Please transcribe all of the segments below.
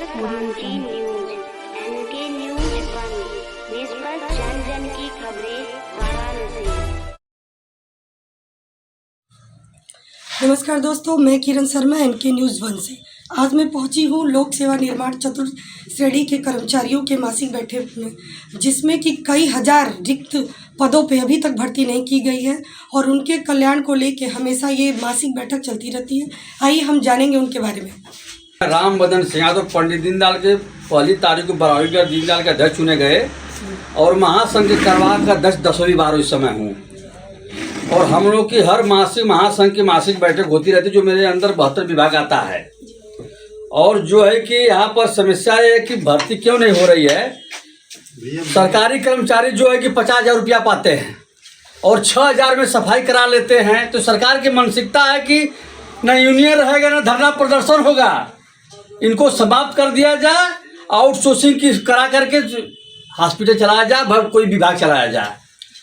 ऊंची news N K news 1 निष्पक्ष जन जन की खबरें वाराणसी। नमस्कार दोस्तों, मैं किरण शर्मा एनके न्यूज़ 1 से। आज मैं पहुंची हूं लोक सेवा निर्माण चतुर्थ श्रेणी के कर्मचारियों के मासिक बैठक में, जिसमें कि कई हजार रिक्त पदों पे अभी तक भर्ती नहीं की गई है और उनके कल्याण को लेके हमेशा ये मासिक बैठक चलती रहती है। आइए हम जानेंगे उनके बारे में। राम बदन सिंह तो पंडित दीनदयाल के पहली तारीख को बरावरी दीनदयाल के अध्यक्ष चुने गए और महासंघ के करवार का 10वीं बार इस समय हूँ। और हम लोग की हर मासिक महासंघ की मासिक बैठक होती रहती है, जो मेरे अंदर 72 विभाग आता है। और जो है कि यहाँ पर समस्या है कि भर्ती क्यों नहीं हो रही है। सरकारी कर्मचारी जो है कि 50,000 रुपया पाते हैं और 6,000 में सफाई करा लेते हैं। तो सरकार की मानसिकता है कि न यूनियन रहेगा न धरना प्रदर्शन होगा, इनको समाप्त कर दिया जाए, आउटसोर्सिंग की करा करके हॉस्पिटल चलाया जाए, कोई विभाग चलाया जाए।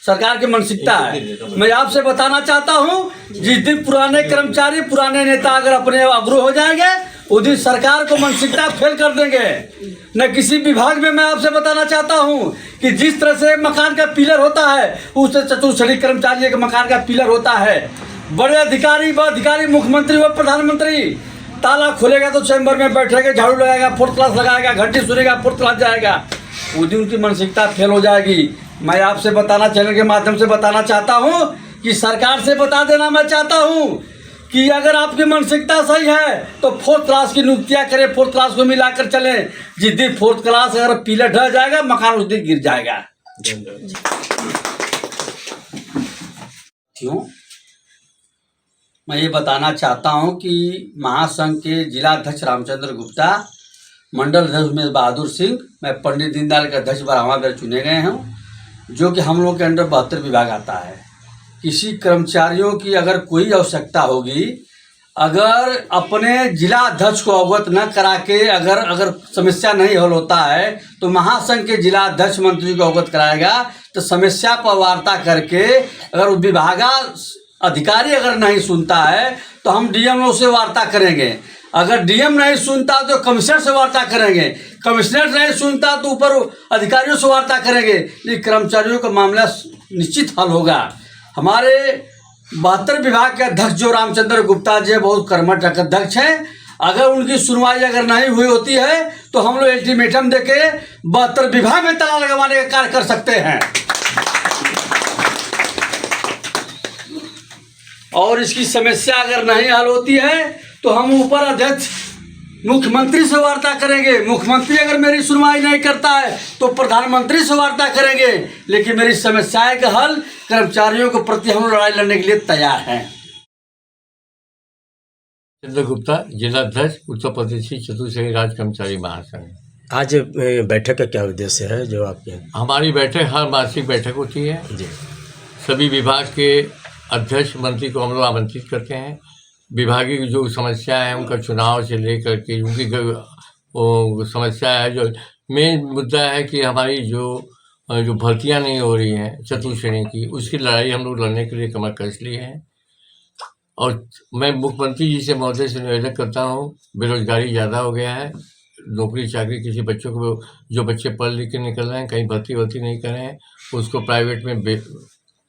सरकार की मानसिकता है। मैं आपसे बताना चाहता हूं, जिस दिन पुराने कर्मचारी पुराने नेता अगर अपने अग्रह हो जाएंगे, उस दिन सरकार को मानसिकता फेल कर देंगे। न किसी विभाग में मैं आपसे बताना चाहता हूं कि जिस तरह से मकान का पिलर होता है, उससे चतुर्थ कर्मचारी के मकान का पिलर होता है। बड़े अधिकारी मुख्यमंत्री व प्रधानमंत्री ताला खोलेगा तो चैम्बर में बैठेगा, झाड़ू लगाएगा, 4th क्लास लगाएगा, घंटी सुनेगा, 4th क्लास जाएगा। उस दिन उनकी मानसिकता फेल हो जाएगी। मैं आपसे बताना, चैनल के माध्यम से बताना चाहता हूं कि सरकार से बता देना मैं चाहता हूं कि अगर आपकी मानसिकता सही है तो 4th क्लास की नियुक्तियां करें, 4th क्लास को मिलाकर चलें। जिस दिन 4th क्लास अगर पिलर ढह जाएगा, मकान उस दिन गिर जाएगा। क्यों मैं ये बताना चाहता हूं कि महासंघ के जिला अध्यक्ष रामचंद्र गुप्ता, मंडल अध्यक्ष उमेश बहादुर सिंह, मैं पंडित दीनदयाल के अध्यक्ष बरामा चुने गए हैं, जो कि हम लोग के अंडर 72 विभाग आता है। किसी कर्मचारियों की अगर कोई आवश्यकता होगी, अगर अपने जिला अध्यक्ष को अवगत न करा के अगर समस्या नहीं हल होता है, तो महासंघ के जिला अध्यक्ष मंत्री को अवगत कराएगा। तो समस्या पर वार्ता करके अगर विभाग अधिकारी अगर नहीं सुनता है तो हम डीएम से वार्ता करेंगे। अगर डीएम नहीं सुनता तो कमिश्नर से वार्ता करेंगे। कमिश्नर नहीं सुनता तो ऊपर अधिकारियों से वार्ता करेंगे। ये कर्मचारियों का मामला निश्चित हल होगा। हमारे 72 विभाग के अध्यक्ष जो रामचंद्र गुप्ता जी बहुत कर्मठ अध्यक्ष हैं, अगर उनकी सुनवाई अगर नहीं हुई होती है तो हम लोग अल्टीमेटम देके 72 विभाग में ताला लगवाने का कार्य कर सकते हैं। और इसकी समस्या अगर नहीं हल होती है तो हम ऊपर अध्यक्ष मुख्यमंत्री से वार्ता करेंगे। मुख्यमंत्री अगर मेरी सुनवाई नहीं करता है तो प्रधानमंत्री से वार्ता करेंगे। लेकिन मेरी समस्याएं का हल कर्मचारियों के प्रति हम लड़ाई लड़ने के लिए तैयार हैं। चंद्र गुप्ता, जिला अध्यक्ष उत्तर प्रदेशी चतुर्थ श्रेणी राज्य कर्मचारी महासंघ। आज बैठक का क्या उद्देश्य है जो आपके? हमारी बैठक हर मासिक बैठक होती है जी। सभी विभाग के अध्यक्ष मंत्री को हम लोग आमंत्रित करते हैं। विभागीय जो समस्या है उनका चुनाव से लेकर के उनकी वो समस्या है, जो मेन मुद्दा है कि हमारी जो भर्तियां नहीं हो रही हैं चतुर्थ श्रेणी की, उसकी लड़ाई हम लोग लड़ने के लिए कमर कस लिए हैं। और मैं मुख्यमंत्री जी से महोदय से निवेदन करता हूँ, बेरोजगारी ज़्यादा हो गया है, नौकरी चाकरी किसी बच्चों को, जो बच्चे पढ़ लिख के निकल रहे हैं कहीं भर्ती नहीं कर रहे हैं, उसको प्राइवेट में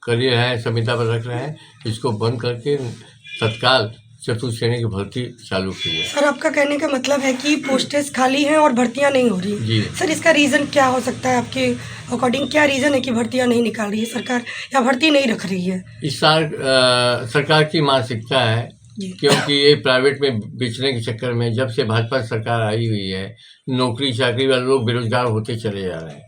करियर है संविदा पर रख रहे हैं। इसको बंद करके तत्काल चतुर्थ श्रेणी की भर्ती चालू की है। सर, आपका कहने का मतलब है कि पोस्टेज खाली हैं और भर्तियां नहीं हो रही जी। सर, इसका रीज़न क्या हो सकता है आपके अकॉर्डिंग? क्या रीज़न है कि भर्तियां नहीं निकाल रही है सरकार या भर्ती नहीं रख रही है? इस साल सरकार की मानसिकता है, क्योंकि ये प्राइवेट में बेचने के चक्कर में जब से भाजपा सरकार आई हुई है, नौकरी चाकरी वाले लोग बेरोजगार होते चले जा रहे हैं।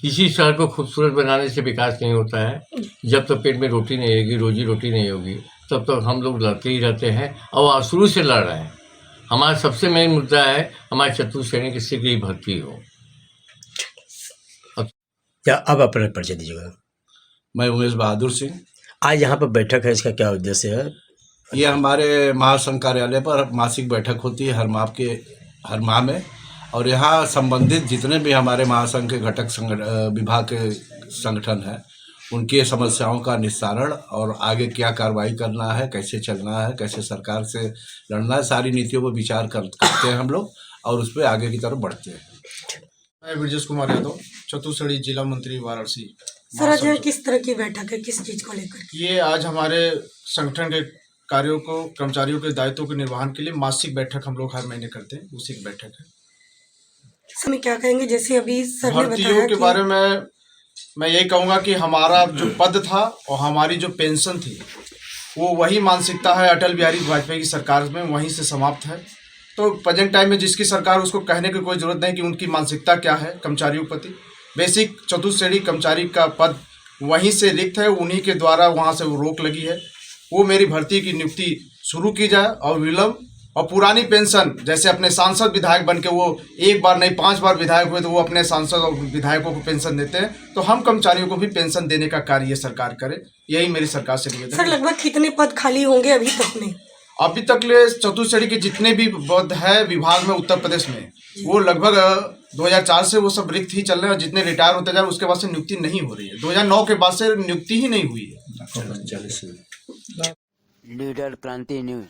किसी शहर को खूबसूरत बनाने से विकास नहीं होता है। जब तक पेट में रोटी नहीं होगी, रोजी रोटी नहीं होगी, तब तक हम लोग लड़ते ही रहते हैं और शुरू से लड़ रहे हैं। हमारा सबसे मेन मुद्दा है हमारे चतुर्थ श्रेणी की शीघ्र ही भर्ती हो। क्या अब अपना परिचय दीजिएगा? मैं उमेश बहादुर सिंह। आज यहाँ पर बैठक है, इसका क्या उद्देश्य है? ये हमारे महासंघ कार्यालय पर मासिक बैठक होती है हर माह में। और यहाँ संबंधित जितने भी हमारे महासंघ के घटक विभाग के संगठन हैं, उनकी समस्याओं का निस्तारण और आगे क्या कार्रवाई करना है, कैसे चलना है, कैसे सरकार से लड़ना है, सारी नीतियों पर विचार करते हैं हम लोग। और उस पर आगे की तरफ बढ़ते हैं। मैं ब्रजेश कुमार यादव, चतुश्रेणी जिला मंत्री वाराणसी। सर आज यहाँ किस तरह की बैठक है, किस चीज़ को लेकर? ये आज हमारे संगठन के कार्यों को, कर्मचारियों के दायित्वों के निर्वहन के लिए मासिक बैठक हम लोग हर महीने करते हैं, उसी की बैठक है। समय क्या कहेंगे, जैसे अभी सर ने भर्तियों बताया के कि बारे में मैं यही कहूँगा कि हमारा जो पद था और हमारी जो पेंशन थी वो वही मानसिकता है अटल बिहारी वाजपेयी की सरकार में, वहीं से समाप्त है। तो प्रेजेंट टाइम में जिसकी सरकार, उसको कहने की कोई ज़रूरत नहीं कि उनकी मानसिकता क्या है कर्मचारियों के प्रति। बेसिक चतुश्रेणी कर्मचारी का पद वहीं से रिक्त है, उन्हीं के द्वारा वहाँ से वो रोक लगी है। वो मेरी भर्ती की नियुक्ति शुरू की जाए और विलम्ब, और पुरानी पेंशन जैसे अपने सांसद विधायक बन के वो एक बार नहीं 5 बार विधायक हुए तो वो अपने सांसद और विधायकों को पेंशन देते हैं, तो हम कर्मचारियों को भी पेंशन देने का कार्य ये सरकार करे, यही मेरी सरकार से निवेदन सर है। लगभग कितने पद खाली होंगे अभी तक में? अभी तक ले चतुश्रेणी के जितने भी पद है विभाग में उत्तर प्रदेश में, वो लगभग 2004 से वो सब रिक्त ही चल रहे हैं, और जितने रिटायर होते जा रहे उसके बाद से नियुक्ति नहीं हो रही है। 2009 के बाद से नियुक्ति ही नहीं हुई है। लीडर क्रांति न्यूज।